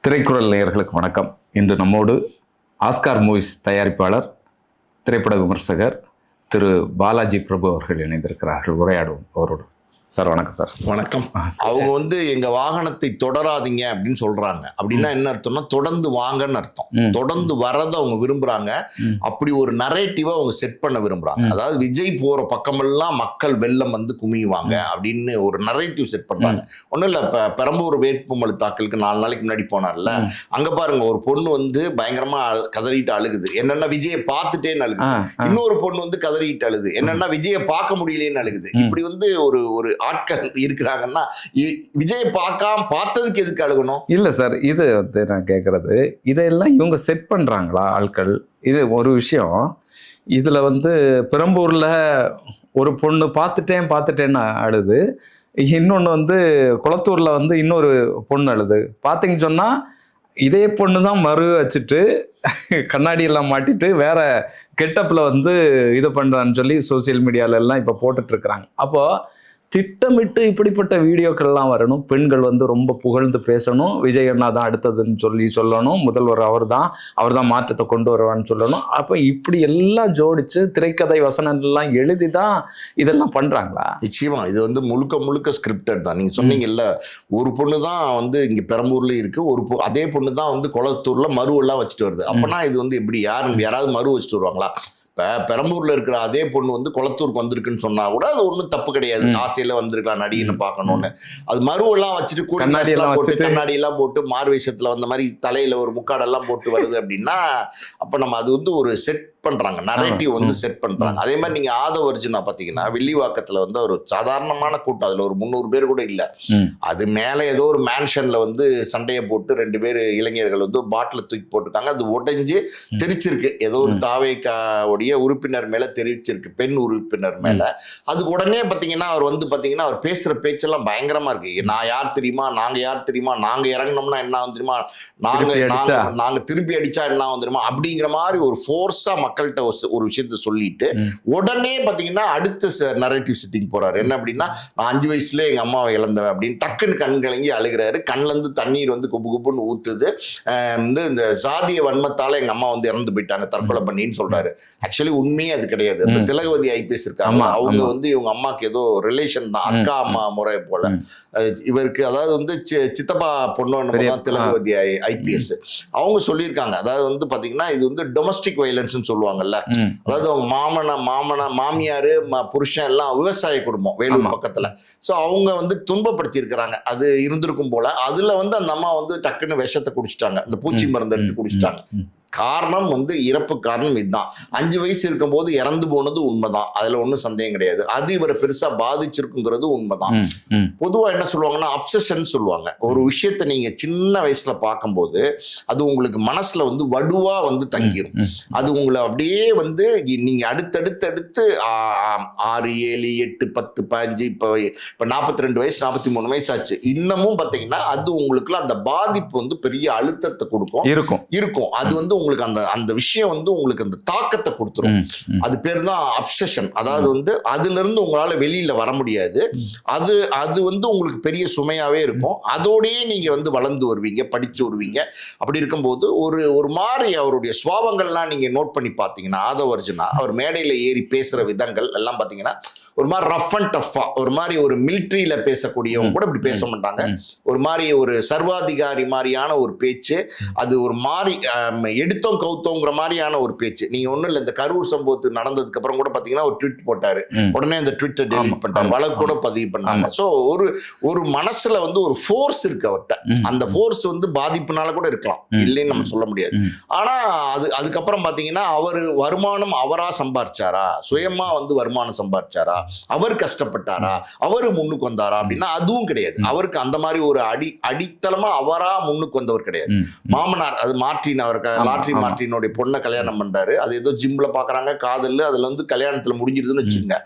திரைக்குறள் நேயர்களுக்கு வணக்கம். இன்று நம்மோடு ஆஸ்கார் மூவிஸ் தயாரிப்பாளர், திரைப்பட விமர்சகர் திரு பாலாஜி பிரபு அவர்கள் இணைந்திருக்கிறார்கள். உரையாடுவோம் அவரோடு. சார் வணக்கம். சார் வணக்கம். அவங்க எங்க வாகனத்தை தொடராதீங்க அப்படின்னு சொல்றாங்க. அப்படின்னா என்ன அர்த்தம்னா தொடர்ந்து வாங்கன்னு அர்த்தம். தொடர்ந்து வரத அவங்க விரும்புறாங்க. அப்படி ஒரு நரேட்டிவா அவங்க செட் பண்ண விரும்புறாங்க. அதாவது விஜய் போற பக்கமெல்லாம் மக்கள் வெள்ளம் வந்து குமியுவாங்க அப்படின்னு ஒரு நரேட்டிவ் செட் பண்றாங்க. ஒன்றும் இல்லை, இப்போ பெரம்பூர் வேட்புமனு தாக்கலுக்கு 4 நாளைக்கு முன்னாடி போனார்ல, அங்க பாருங்க ஒரு பொண்ணு பயங்கரமா கதறிட்டு அழுகுது. என்னன்னா விஜயை பார்த்துட்டேன்னு அழுகுது. இன்னொரு பொண்ணு கதறிட்டு அழுது. என்னன்னா விஜயை பார்க்க முடியலன்னு அழுகுது. இப்படி ஒரு ஆட்கள் இருக்கிறாங்கன்னா விஜய் பார்த்ததுக்கு எதுக்கு அழுகணும்? இல்ல சார், இது நான் கேட்கறது, இதெல்லாம் இவங்க செட் பண்றாங்களா ஆட்கள்? இது ஒரு விஷயம். இதுல பெரம்பூர்ல ஒரு பொண்ணு பார்த்துட்டேன்னு அழுது, இன்னொன்று குளத்தூர்ல இன்னொரு பொண்ணு அழுது. பார்த்தீங்கன்னு சொன்னா இதே பொண்ணு தான் மறு வச்சுட்டு கண்ணாடி எல்லாம் மாட்டிட்டு வேற கெட்டப்ல இது பண்றான்னு சொல்லி சோசியல் மீடியால எல்லாம் இப்ப போட்டுட்டு இருக்கிறாங்க. அப்போ திட்டமிட்டு இப்படிப்பட்ட வீடியோக்கள்லாம் வரணும். பெண்கள் ரொம்ப புகழ்ந்து பேசணும். விஜய் அண்ணா தான் அடுத்ததுன்னு சொல்லணும். முதல்வர் அவர் தான் மாற்றத்தை கொண்டு வருவான்னு சொல்லணும். அப்போ இப்படி எல்லாம் ஜோடிச்சு திரைக்கதை வசனங்கள்லாம் எழுதி தான் இதெல்லாம் பண்றாங்களா? நிச்சயமா இது முழுக்க ஸ்கிரிப்டட் தான். நீங்க சொன்னீங்கல்ல, ஒரு பொண்ணு தான் இங்க பெரம்பூர்ல இருக்கு, அதே பொண்ணு தான் குளத்தூர்ல மறு எல்லாம் வச்சுட்டு வருது. அப்பனா இது எப்படி யாராவது மறு வச்சுட்டு வருவாங்களா? இப்போ பெரம்பூர்ல இருக்கிற அதே பொண்ணு குளத்தூருக்கு வந்திருக்குன்னு சொன்னா கூட அது ஒன்றும் தப்பு கிடையாது. ஆசையில வந்திருக்கலாம் நடிகன்னு பார்க்கணும்னு. அது மருவெல்லாம் வச்சுட்டு கண்ணாடி எல்லாம் போட்டு மார்வேஷத்துல வந்த மாதிரி தலையில ஒரு முக்காடெல்லாம் போட்டு வருது அப்படின்னா அப்ப நம்ம அது ஒரு செட் பண்றாங்க, நரேட்டிவ் செட் பண்றாங்க. அதே மாதிரி நீங்க ஆதவர்ஜுனா பாத்தீங்கன்னா வில்லிவாக்கத்துல ஒரு சாதாரணமான கூட்டம், அதுல ஒரு 300 பேர் கூட இல்ல. அது மேல ஏதோ ஒரு மேன்ஷன்ல சண்டையை போட்டு 2 பேர் இளைஞர்கள் பாட்டில தூக்கி போட்டுருக்காங்க. அது உடைஞ்சு தெரிச்சிருக்கு. ஏதோ ஒரு தாவேக்காவுடைய உறுப்பினர் மேல தெரிவிச்சிருக்கு, பெண் உறுப்பினர் மேல. அதுக்கு உடனே பாத்தீங்கன்னா அவர் பாத்தீங்கன்னா அவர் பேசுற பேச்செல்லாம் பயங்கரமா இருக்கு. நான் யார் தெரியுமா, நாங்க யார் தெரியுமா, நாங்க இறங்கினோம்னா என்ன ஆகும் தெரியுமா, நாங்க திருப்பி அடிச்சா என்ன ஆகும் தெரியுமா, அப்படிங்கிற மாதிரி ஒரு ஃபோர்ஸா மக்கள்கிட்ட ஒரு விஷயத்த சொல்லிட்டு உடனே பாத்தீங்கன்னா அடுத்த நரேட்டிவ் செட்டிங் போறாரு. என்ன அப்படின்னா, நான் 5 வயசுல எங்க அம்மாவை இழந்தவன் அப்படின்னு டக்குன்னு கண் கலங்கி அழுகிறாரு. கண்ணுல இருந்து தண்ணீர் குப்பு குப்புன்னு ஊத்துது. இந்த சாதிய வன்மத்தால எங்க அம்மா இறந்து போயிட்டாங்க தற்கொலை பண்ணின்னு சொல்றாரு. ஆக்சுவலி உண்மையே அது கிடையாது. அந்த திலகவதி ஐபிஎஸ் இருக்காங்க, அவங்க இவங்க அம்மாக்கு ஏதோ ரிலேஷன் தான், அக்கா அம்மா முறை போல. இவருக்கு அதாவது சித்தப்பா பொண்ணு திலகவதி ஐபிஎஸ் அவங்க சொல்லியிருக்காங்க. அதாவது பாத்தீங்கன்னா இது டொமஸ்டிக் வயலன்ஸ் சொல்லுவாங்கல்ல. அதாவது அவங்க மாமியாரு புருஷன் எல்லாம் விவசாய குடும்பம் வேலூர் பக்கத்துல. சோ அவங்க துன்பப்படுத்தி இருக்கிறாங்க. அது இருந்திருக்கும் போல. அதுல அந்த அம்மா டக்குன்னு விஷத்தை குடிச்சிட்டாங்க, இந்த பூச்சி மருந்து எடுத்து குடிச்சிட்டாங்க. காரணம் இறப்பு காரணம் இதுதான். 5 வயசு இருக்கும் போது இறந்து போனது உண்மைதான், அதுல ஒன்றும் சந்தேகம் கிடையாது. அது இவரை பெருசா பாதிச்சிருக்குங்கிறது உண்மைதான். பொதுவா என்ன சொல்லுவாங்கன்னா அப்சஷன் சொல்லுவாங்க. ஒரு விஷயத்த நீங்க சின்ன வயசுல பார்க்கும்போது அது உங்களுக்கு மனசுல வடுவா தங்கிரும். அது உங்களை அப்படியே நீங்க அடுத்து 6, 7, 8, 10, 15 இப்ப 42 வயசு 43 வயசு ஆச்சு. இன்னமும் பாத்தீங்கன்னா அது உங்களுக்கு அந்த பாதிப்பு பெரிய அழுத்தத்தை கொடுக்கும் இருக்கும். அது உங்களுக்கு அந்த விஷயம் உங்களுக்கு அந்த தாக்கத்தை கொடுத்துரும். அது பேர் தான் அப்சஷன். அதாவது அதுல இருந்து உங்களால வெளியில வர முடியாது. அது உங்களுக்கு பெரிய சுமையாவே இருக்கும். அதோடயே நீங்க வளர்ந்து வருவீங்க, படிச்சு வருவீங்க. அப்படி இருக்கும்போது ஒரு மாதிரி அவருடைய சுவாபங்கள்லாம் நீங்க நோட் பண்ணி பார்த்தீங்கன்னா, ஆதவர்ஜுனா அவர் மேடையில ஏறி பேசுற விதங்கள் எல்லாம் பாத்தீங்கன்னா ஒரு மாதிரி ரஃப் அண்ட் டஃபா, ஒரு மாதிரி ஒரு மிலிட்ரியில பேசக்கூடியவங்க கூட இப்படி பேச மாட்டாங்க. ஒரு மாதிரி ஒரு சர்வாதிகாரி மாதிரியான ஒரு பேச்சு. அது ஒரு மாதிரி எடுத்தோம் கவுத்தோங்கிற மாதிரியான ஒரு பேச்சு. நீங்க ஒண்ணும் இல்லை, இந்த கரூர் சம்பவத்துக்கு நடந்ததுக்கு அப்புறம் கூட பாத்தீங்கன்னா ஒரு ட்வீட் போட்டாரு. உடனே அந்த ட்வீட்டை டெலீட் பண்ணிட்டாரு, வழக்கு கூட பதிவு பண்ணாங்க. ஸோ ஒரு மனசுல ஒரு ஃபோர்ஸ் இருக்கு அவர்கிட்ட. அந்த ஃபோர்ஸ் பாதிப்புனால கூட இருக்கலாம், இல்லைன்னு நம்ம சொல்ல முடியாது. ஆனா அதுக்கப்புறம் பாத்தீங்கன்னா அவர் வருமானம் அவரா சம்பாரிச்சாரா, சுயமா வருமானம் சம்பாரிச்சாரா, அவர் கஷ்டப்பட்டாரா, அவரு முன்னுக்கு வந்தாரா அப்படின்னா அதுவும் கிடையாது. அவருக்கு அந்த மாதிரி ஒரு அடித்தளமா அவரா முன்னுக்கு வந்தவர் கிடையாது. மாமனார் அது மார்டின், அவர் லாட்ரி மார்டினுடைய பொண்ணை கல்யாணம் பண்றாரு. அது ஏதோ ஜிம்ல பாக்குறாங்க, காதல், அதுல கல்யாணத்துல முடிஞ்சிருதுன்னு வச்சுங்க.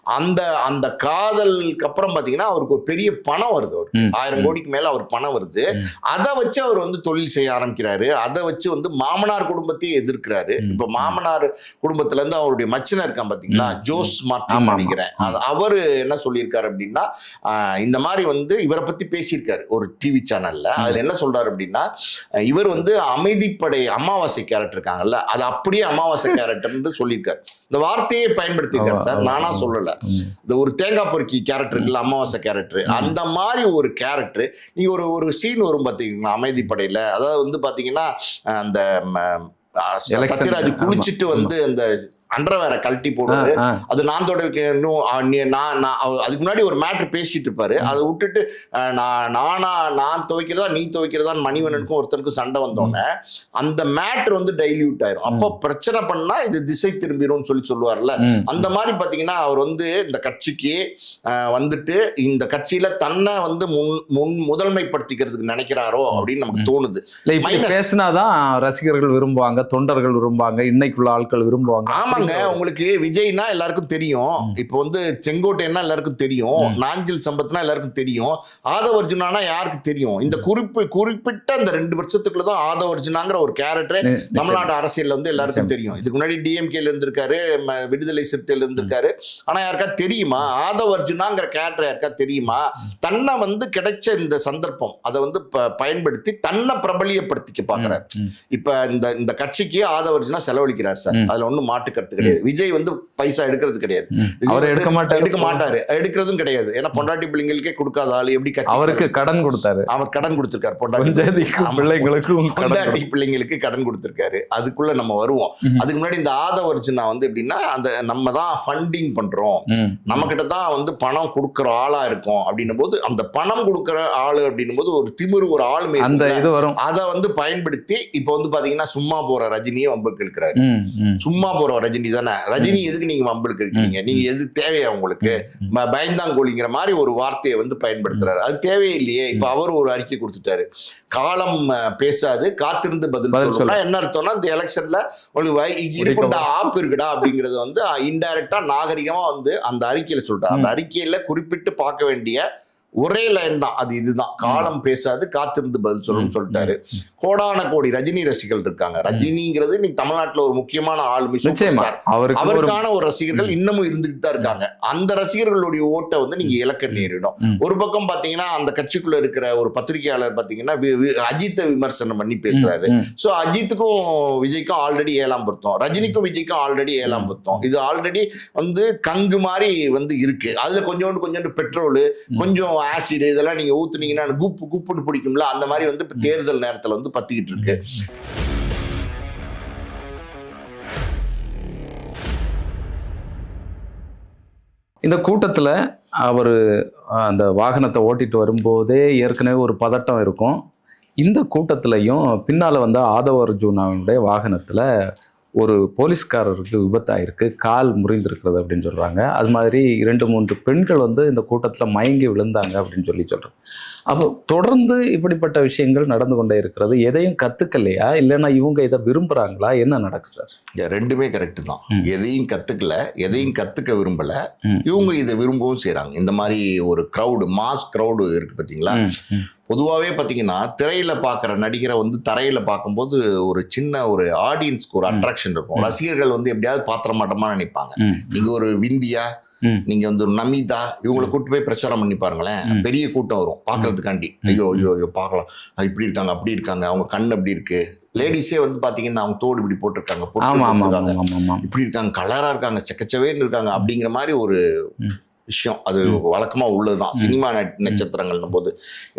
அந்த அந்த காதலுக்கு அப்புறம் பாத்தீங்கன்னா அவருக்கு ஒரு பெரிய பணம் வருது, அவருக்கு 1000 கோடிக்கு மேல அவர் பணம் வருது. அதை வச்சு அவர் வந்து தொழில் செய்ய ஆரம்பிக்கிறாரு. அதை வச்சு வந்து மாமனார் குடும்பத்தையே எதிர்க்கிறாரு. இப்ப மாமனார் குடும்பத்துல இருந்து அவருடைய மச்சனை இருக்கான் பாத்தீங்களா, ஜோஸ் மார்ட்டின் நினைக்கிறேன், அவரு என்ன சொல்லியிருக்காரு அப்படின்னா, இந்த மாதிரி வந்து இவரை பத்தி பேசியிருக்காரு ஒரு டிவி சேனல்ல. அதுல என்ன சொல்றாரு அப்படின்னா, இவர் வந்து அமைதிப்படை அமாவாசை கேரக்டர் இருக்காங்கல்ல, அது அப்படியே அமாவாசை கேரக்டர் சொல்லியிருக்காரு. இந்த வார்த்தையை பயன்படுத்தியிருக்காரு சார், நானா சொல்லல. இந்த ஒரு தேங்காய் பொறுக்கி கேரக்டர் இருக்குல்ல, அமாவாசை கேரக்டர், அந்த மாதிரி ஒரு கேரக்டர். நீங்க ஒரு சீன் வரும் பாத்தீங்கன்னா அமைதிப்படையில, அதாவது வந்து பாத்தீங்கன்னா அந்த சத்யராஜ் குளிச்சுட்டு வந்து அந்த அண்டர்வேரை கழட்டி போடுவாரு. அது நான் அதுக்கு முன்னாடி ஒரு மேட்ரு பேசிட்டு இருப்பாரு. அதை விட்டுட்டு நான் துவைக்கிறதா நீ துவைக்கிறதான்னு மணிவண்ணனுக்கும் ஒருத்தருக்கும் சண்டை வந்தோடனே அந்த மேட்ரு வந்து டைல்யூட் ஆயிரும். அப்போ பிரச்சனை பண்ணா இது திசை திரும்பிடும் சொல்லுவார்ல, அந்த மாதிரி பாத்தீங்கன்னா அவர் வந்து இந்த கட்சிக்கு வந்துட்டு இந்த கட்சியில தன்னை வந்து முதன்மைப்படுத்திக்கிறதுக்கு நினைக்கிறாரோ அப்படின்னு நமக்கு தோணுது. பேசினாதான் ரசிகர்கள் விரும்புவாங்க, தொண்டர்கள் விரும்புவாங்க, இன்னைக்குள்ள ஆட்கள் விரும்புவாங்க. ஆமா, உங்களுக்கு விஜய்னா எல்லாருக்கும் தெரியும், இப்ப வந்து செங்கோட்டையன்னா எல்லாருக்கும் தெரியும், நாஞ்சில் சம்பத்னா எல்லாருக்கும் தெரியும், ஆதவ அர்ஜுனானா யாருக்கு தெரியும்? இந்த குறிப்பிட்ட அந்த 2 வருஷத்துக்குள்ளதான் ஆதவ அர்ஜுனாங்கிற ஒரு கேரக்டர் தமிழ்நாடு அரசியல்ல வந்து எல்லாருக்கும் தெரியும். இதுக்கு முன்னாடி டிஎம்கேல இருந்திருக்காரு, விடுதலை சிறுத்தையில இருந்திருக்காரு. ஆனா யாருக்கா தெரியுமா ஆதவ அர்ஜுனாங்கிற கேரக்டர்? யாருக்கா தெரியுமா? தன்னை வந்து கிடைச்ச இந்த சந்தர்ப்பம் அதை வந்து பயன்படுத்தி தன்னை பிரபலியப்படுத்திக்க பாக்குறாரு. இப்ப இந்த கட்சிக்கு ஆதவ அர்ஜுனா செலவழிக்கிறார் சார், அதுல ஒன்னும் மாட்டுக்கிறது கிடையாது. விஜய் வந்து பைசா எடுக்கிறது கிடையாது, எடுக்க மாட்டாரு, எடுக்கிறதும் கிடையாது. ஏன்னா பொண்டாட்டி பிள்ளைங்களுக்கே கொடுக்காத ஆளு எப்படி கட்சி? அவருக்கு கடன் கொடுத்தாரு, அவர் கடன் கொடுத்திருக்காரு, பொண்டாட்டி பிள்ளைங்களுக்கு கடன் கொடுத்திருக்காரு. அதுக்குள்ள நம்ம வருவோம். அதுக்கு முன்னாடி இந்த ஆதவ அர்ஜுனா வந்து எப்படின்னா, அந்த நம்ம தான் ஃபண்டிங் பண்றோம், நம்ம கிட்ட தான் வந்து பணம் கொடுக்கிற ஆளா இருக்கும் அப்படின்னும் போது, அந்த பணம் கொடுக்கிற ஆளு அப்படின்னும் போது ஒரு திமிரு, ஒரு ஆளுமை வரும். அதை வந்து பயன்படுத்தி இப்ப வந்து பாத்தீங்கன்னா சும்மா போற ரஜினியே வம்புக்கு இருக்கிறாரு. சும்மா போற ரஜினி தானே, ரஜினி எதுக்கு நீங்க வம்பலுக்கு இருக்கீங்க, நீங்க எது தேவையா உங்களுக்கு? பயந்தாங்கோலிங்கிற மாதிரி ஒரு வார்த்தையை வந்து பயன்படுத்துறாரு. அது தேவையில்லையே. இப்ப அவர் ஒரு அறிக்கை கொடுத்துட்டாரு, காலம் பேசாது காத்திருந்து பதில் சொல்லணும்னா என்ன அர்த்தம்னா, இந்த எலெக்ஷன்ல இருக்குடா ஆப் இருக்குடா அப்படிங்கறது வந்து இன்டைரக்டா நாகரிகமா வந்து அந்த அறிக்கையில சொல்றாரு. அந்த அறிக்கையில குறிப்பிட்டு பார்க்க வேண்டிய ஒரே லைன் தான், அது இதுதான், காலம் பேசாது காத்திருந்து பதில் சொல்லணும்னு சொல்லிட்டாரு. கோடான கோடி ரஜினி ரசிகர்கள் இருக்காங்க. ரஜினிங்கிறது இன்னைக்கு தமிழ்நாட்டுல ஒரு முக்கியமான ஆளுமை, அவருக்கான ஒரு ரசிகர்கள் இன்னமும் இருந்துகிட்டு தான் இருக்காங்க. அந்த ரசிகர்களுடைய ஓட்டை வந்து நீங்க இலக்க நேரிடும். ஒரு பக்கம் பாத்தீங்கன்னா அந்த கட்சிக்குள்ள இருக்கிற ஒரு பத்திரிகையாளர் பாத்தீங்கன்னா அஜித்தை விமர்சனம் பண்ணி பேசுறாரு. சோ அஜித்துக்கும் விஜய்க்கும் ஆல்ரெடி 7ஆம் பொருத்தம், ரஜினிக்கும் விஜய்க்கும் ஆல்ரெடி 7ஆம் பொருத்தம். இது ஆல்ரெடி வந்து கங்கு மாதிரி வந்து இருக்கு. அதுல கொஞ்சோண்டு பெட்ரோல், கொஞ்சம் ஆசிட் இதெல்லாம் நீங்க ஊத்துனீங்கன்னா குப்புன்னு பிடிக்கும்ல, அந்த மாதிரி வந்து தேர்தல் நேரத்துல வந்து பத்திக்கிட்டு இருக்கு. இந்த கூட்டத்துல அவர் அந்த வாகனத்தை ஓட்டிட்டு வரும்போதே ஏற்கனவே ஒரு பதட்டம் இருக்கும். இந்த கூட்டத்திலையும் பின்னால வந்த ஆதவ அர்ஜுனாவுடைய வாகனத்துல ஒரு போலீஸ்காரருக்கு விபத்தாயிருக்கு, கால் முறிந்திருக்கிறது அப்படின்னு சொல்கிறாங்க. அது மாதிரி 2-3 பெண்கள் வந்து இந்த கூட்டத்தில் மயங்கி விழுந்தாங்க அப்படின்னு சொல்கிறாங்க. அப்போ தொடர்ந்து இப்படிப்பட்ட விஷயங்கள் நடந்து கொண்டே இருக்கிறது. எதையும் கற்றுக்கலையா, இல்லைன்னா இவங்க இதை விரும்புகிறாங்களா, என்ன நடக்குது சார்? ரெண்டுமே கரெக்டு தான். எதையும் கற்றுக்கல, எதையும் கற்றுக்க விரும்பலை, இவங்க இதை விரும்பவும் செய்கிறாங்க. இந்த மாதிரி ஒரு க்ரௌடு, மாஸ் க்ரௌடு இருக்குது பார்த்தீங்களா. பொதுவாகவே பார்த்தீங்கன்னா திரையில பார்க்குற நடிகரை வந்து தரையில பார்க்கும்போது ஒரு சின்ன ஒரு ஆடியன்ஸ்க்கு ஒரு அட்ராக்ஷன் இருக்கும். ரசிகர்கள் வந்து எப்படியாவது பாத்திர மாட்டமா நினைப்பாங்க. நீங்க ஒரு விந்தியா, நீங்க வந்து நமிதா, இவங்களை கூட்டு போய் பிரச்சாரம் பண்ணி பாருங்களேன், பெரிய கூட்டம் வரும் பாக்குறதுக்காண்டி. ஐயோ பார்க்கலாம், இப்படி இருக்காங்க அப்படி இருக்காங்க, அவங்க கண் அப்படி இருக்கு. லேடிஸே வந்து பாத்தீங்கன்னா அவங்க தோடு இப்படி போட்டிருக்காங்க, இப்படி இருக்காங்க, கலரா இருக்காங்க, செக்கச்சவேன்னு இருக்காங்க அப்படிங்கிற மாதிரி ஒரு விஷயம். அது வழக்கமா உள்ளதுதான் சினிமா நட்சத்திரங்கள் போது.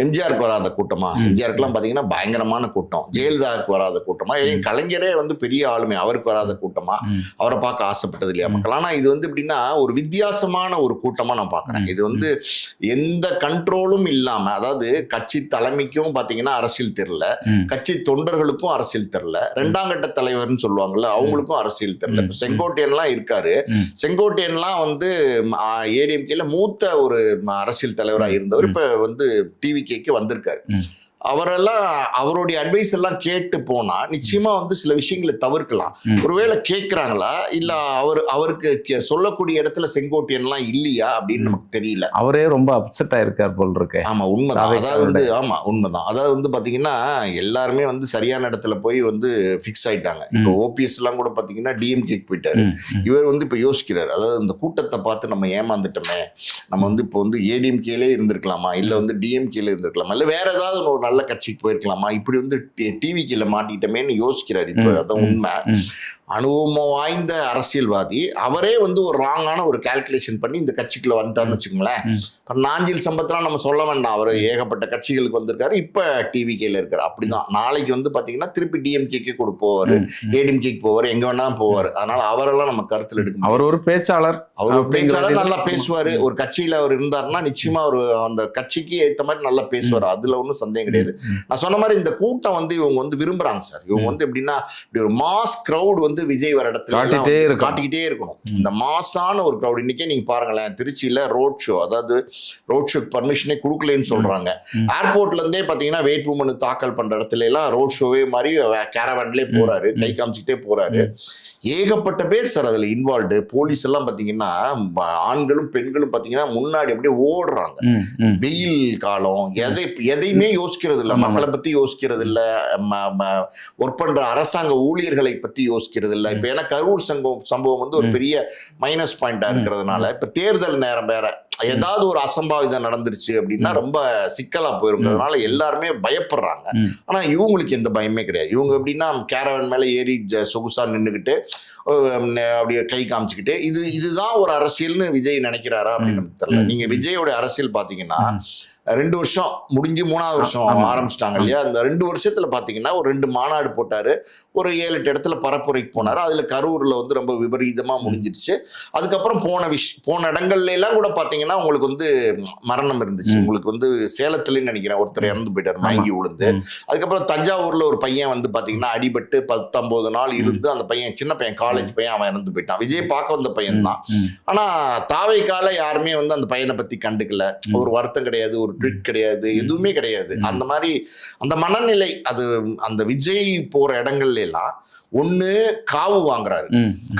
எம்ஜிஆருக்கு வராத கூட்டமா? எம்ஜிஆருக்குலாம் பாத்தீங்கன்னா பயங்கரமான கூட்டம். ஜெயலலிதாவுக்கு வராத கூட்டமா? கலைஞரே வந்து பெரிய ஆளுமை, அவருக்கு வராத கூட்டமா? அவரை பார்க்க ஆசைப்பட்டது இல்லையா மக்கள்? ஆனா இது வந்து எப்படின்னா ஒரு வித்தியாசமான ஒரு கூட்டமா நான் பாக்குறேன். இது வந்து எந்த கண்ட்ரோலும் இல்லாம, அதாவது கட்சி தலைமைக்கும் பாத்தீங்கன்னா அரசியல் தெரியல, கட்சி தொண்டர்களுக்கும் அரசியல் தெரியல, 2ஆம் கட்ட தலைவர்னு சொல்லுவாங்கல்ல அவங்களுக்கும் அரசியல் தெரியல. இப்ப செங்கோட்டையன்லாம் இருக்காரு, செங்கோட்டையன்லாம் வந்து ஏடிஎம்கேல மூத்த ஒரு அரசியல் தலைவராக இருந்தவர், இப்ப வந்து டிவிகேக்கு வந்திருக்காரு. அவரெல்லாம் அவருடைய அட்வைஸ் எல்லாம் கேட்டு போனா நிச்சயமா வந்து சில விஷயங்களை தவிர்க்கலாம். ஒருவேளை கேட்கிறாங்களா இல்ல அவருக்கு சொல்லக்கூடிய இடத்துல செங்கோட்டையன்லாம் இல்லையா அப்படின்னு நமக்கு தெரியல. அவரே ரொம்ப அப்செட் ஆயிருக்கார் போல் இருக்கு. ஆமா உண்மைதான். அதாவது வந்து ஆமா உண்மைதான். அதாவது வந்து பாத்தீங்கன்னா எல்லாருமே வந்து சரியான இடத்துல போய் வந்து ஃபிக்ஸ் ஆயிட்டாங்க. இப்போ ஓபிஎஸ் எல்லாம் கூட பாத்தீங்கன்னா டிஎம்கேக்கு போயிட்டாரு. இவர் வந்து இப்ப யோசிக்கிறாரு, அதாவது இந்த கூட்டத்தை பார்த்து நம்ம ஏமாந்துட்டோமே, நம்ம வந்து இப்போ வந்து ஏடிஎம்கேலே இருந்திருக்கலாமா, இல்ல வந்து டிஎம்கேல இருந்திருக்கலாமா, இல்ல வேற ஏதாவது ஒரு நல்ல கட்சிக்கு போயிருக்கலாமா, இப்படி வந்து டிவிக்கில மாட்டிட்டமேன்னு யோசிக்கிறாரு. இப்போ அதான் உண்மை. அனுபவம் வாய்ந்த அரசியல்வாதி அவரே வந்து ஒரு ராங்கான ஒரு கால்குலேஷன் பண்ணி இந்த கட்சிக்குள்ள வந்துட்டாருன்னு வச்சுக்கோங்களேன். நாஞ்சில் சம்பத்லாம் நம்ம சொல்ல வேண்டாம், அவர் ஏகப்பட்ட கட்சிகளுக்கு வந்திருக்காரு, இப்ப டிவிகேல இருக்காரு. அப்படிதான் நாளைக்கு வந்து பாத்தீங்கன்னா திருப்பி டிஎம்கேக்கு கூட போவாரு, ஏடிஎம்கேக்கு போவாரு, எங்க வேணா போவாரு. அதனால அவரெல்லாம் நம்ம கருத்துல எடுக்க. அவர் ஒரு பேச்சாளர், நல்லா பேசுவாரு. ஒரு கட்சியில அவர் இருந்தாருன்னா நிச்சயமா அவர் அந்த கட்சிக்கு ஏத்த மாதிரி நல்லா பேசுவாரு, அதுல ஒன்றும் சந்தேகம் கிடையாது. நான் சொன்ன மாதிரி இந்த கூட்டம் வந்து இவங்க வந்து விரும்புறாங்க சார். இவங்க வந்து எப்படின்னா இப்படி ஒரு மாஸ் கிரௌட் வந்து விஜய் வர இடத்துல காட்டிக்கிட்டே இருக்கணும். இந்த மாசான ஒரு கிரௌட். இன்னைக்கே நீங்க பாருங்களேன், திருச்சியில ரோட் ஷோ, அதாவது ரோட் ஷோ பர்மிஷனே கொடுக்கலன்னு சொல்றாங்க. ஏர்போர்ட்ல இருந்தே பாத்தீங்கன்னா வேட்புமனு தாக்கல் பண்ற இடத்துல எல்லாம் ரோட் ஷோவே மாதிரி கேரவன்லயே போறாரு, கை காமிச்சுட்டே போறாரு. ஏகப்பட்ட பேர் சார் அதுல இன்வால்வ்டு. போலீஸ் எல்லாம் பாத்தீங்கன்னா ஆண்களும் பெண்களும் பாத்தீங்கன்னா முன்னாடி அப்படியே ஓடுறாங்க. வெயில் காலம், எதையுமே யோசிக்கிறது இல்லை, மக்களை பத்தி யோசிக்கிறது இல்லை, ஒர்க் பண்ற அரசாங்க ஊழியர்களை பத்தி யோசிக்கிறது இல்லை. இப்ப ஏன்னா கரூர் சம்பவம் வந்து ஒரு பெரிய மைனஸ் பாயிண்டா இருக்கிறதுனால இப்ப தேர்தல் நேரம் வேற, ஏதாவது ஒரு அசம்பாவிதம் நடந்துருச்சு அப்படின்னா ரொம்ப சிக்கலா போயிருங்கிறதுனால எல்லாருமே பயப்படுறாங்க. ஆனா இவங்களுக்கு எந்த பயமே கிடையாது. இவங்க எப்படின்னா கேரவன் மேல ஏறி சொகுசா நின்றுகிட்டு அப்படியே கை காமிச்சுக்கிட்டு இதுதான் ஒரு அரசியல்னு விஜய் நினைக்கிறாரா அப்படின்னு நமக்கு தெரியல. நீங்க விஜயோட அரசியல் பாத்தீங்கன்னா 2 வருஷம் முடிஞ்சு 3ஆவது வருஷம் ஆரம்பிச்சிட்டாங்க இல்லையா? அந்த 2 வருஷத்துல பாத்தீங்கன்னா ஒரு 2 மாநாடு போட்டாரு, ஒரு 7-8 இடத்துல பரப்புரைக்கு போனாரு. அதுல கரூர்ல வந்து ரொம்ப விபரீதமா முடிஞ்சிருச்சு. அதுக்கப்புறம் போன இடங்கள்ல எல்லாம் கூட பாத்தீங்கன்னா உங்களுக்கு வந்து மரணம் இருந்துச்சு. உங்களுக்கு வந்து சேலத்துலன்னு நினைக்கிறேன் ஒருத்தர் இறந்து போயிட்டாரு, மயங்கி விழுந்து. அதுக்கப்புறம் தஞ்சாவூர்ல ஒரு பையன் வந்து பாத்தீங்கன்னா அடிபட்டு 19 நாள் இருந்து, அந்த பையன் சின்ன பையன், காலேஜ் பையன், அவன் இறந்து போயிட்டான். விஜய் பார்க்க வந்த பையன் தான். ஆனா தாவைக்கால யாருமே வந்து அந்த பையனை பத்தி கண்டுக்கல. ஒரு வருத்தம் கிடையாது, ஒரு ட்வீட் கிடையாது, எதுவுமே கிடையாது. அந்த மாதிரி அந்த மனநிலை, அது அந்த விஜய் போற இடங்கள்ல எல்லாம் ஒண்ணு காவு வாங்குறாரு,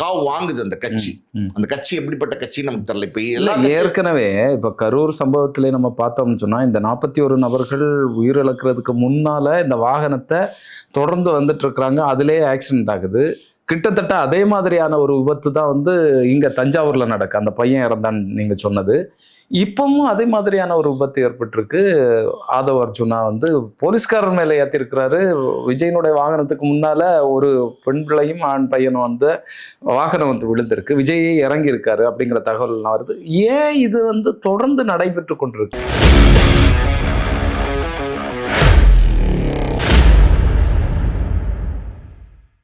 காவு வாங்குது அந்த கட்சி. அந்த கட்சி எப்படிப்பட்ட கட்சி நமக்கு தெரியல. இப்ப எல்லாம் ஏற்கனவே இப்ப கரூர் சம்பவத்திலே நம்ம பார்த்தோம்னு சொன்னா, இந்த 41 நபர்கள் உயிரிழக்கிறதுக்கு முன்னால இந்த வாகனத்தை தொடர்ந்து வந்துட்டு இருக்கிறாங்க, அதிலே ஆக்சிடென்ட் ஆகுது. கிட்டத்தட்ட அதே மாதிரியான ஒரு விபத்து தான் வந்து இங்க தஞ்சாவூர்ல நடக்கு, அந்த பையன் இறந்தான்னு நீங்க சொன்னது. இப்பவும் அதே மாதிரியான ஒரு விபத்து ஏற்பட்டிருக்கு. ஆதவ் அர்ஜுனா வந்து போலீஸ்காரர் மேலே ஏற்றிருக்கிறாரு. விஜயனுடைய வாகனத்துக்கு முன்னால ஒரு பெண் பிள்ளையும் ஆண் பையனும் வந்து வாகனம் வந்து விழுந்திருக்கு, விஜயே இறங்கி இருக்காரு அப்படிங்கிற தகவல்லாம் வருது. ஏன் இது வந்து தொடர்ந்து நடைபெற்று கொண்டிருக்கு?